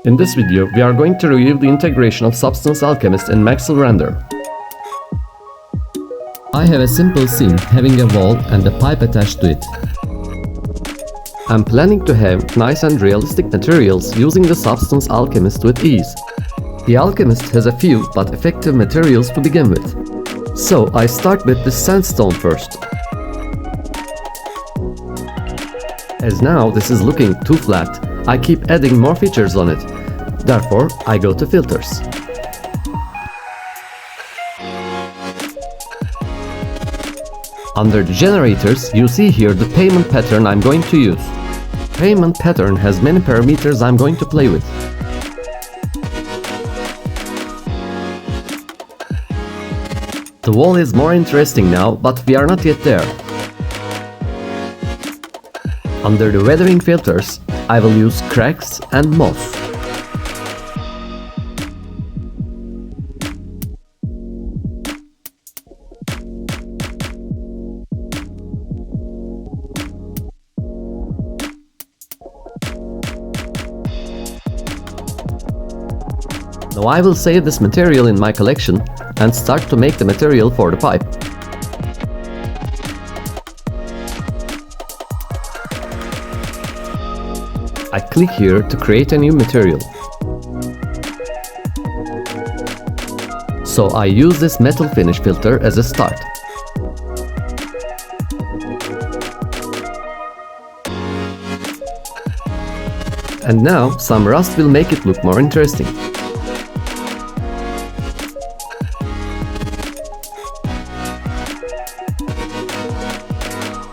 In this video, we are going to review the integration of Substance Alchemist in Maxwell Render. I have a simple scene having a wall and a pipe attached to it. I'm planning to have nice and realistic materials using the Substance Alchemist with ease. The Alchemist has a few but effective materials to begin with. So I start with the sandstone first. As now this is looking too flat, I keep adding more features on it. Therefore, I go to filters. Under the generators, you see here the payment pattern I'm going to use. Payment pattern has many parameters I'm going to play with. The wall is more interesting now, but we are not yet there. Under the weathering filters, I will use cracks and moss. Now I will save this material in my collection and start to make the material for the pipe. I click here to create a new material. So I use this metal finish filter as a start. And now some rust will make it look more interesting.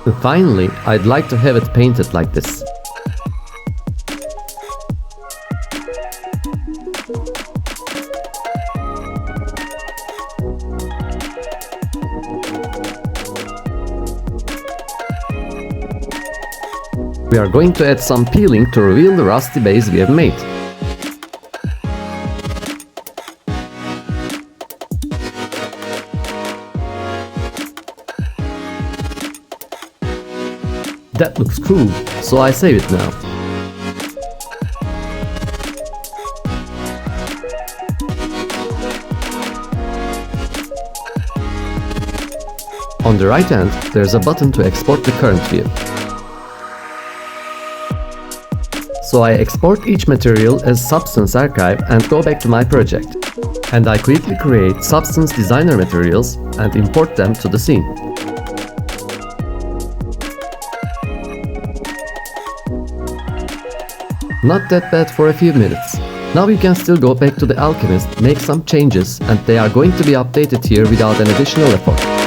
And finally, I'd like to have it painted like this. We are going to add some peeling to reveal the rusty base we have made. That looks cool, so I save it now. On the right hand, there's a button to export the current view. So I export each material as Substance Archive and go back to my project. And I quickly create Substance Designer materials and import them to the scene. Not that bad for a few minutes. Now you can still go back to the Alchemist, make some changes, and they are going to be updated here without an additional effort.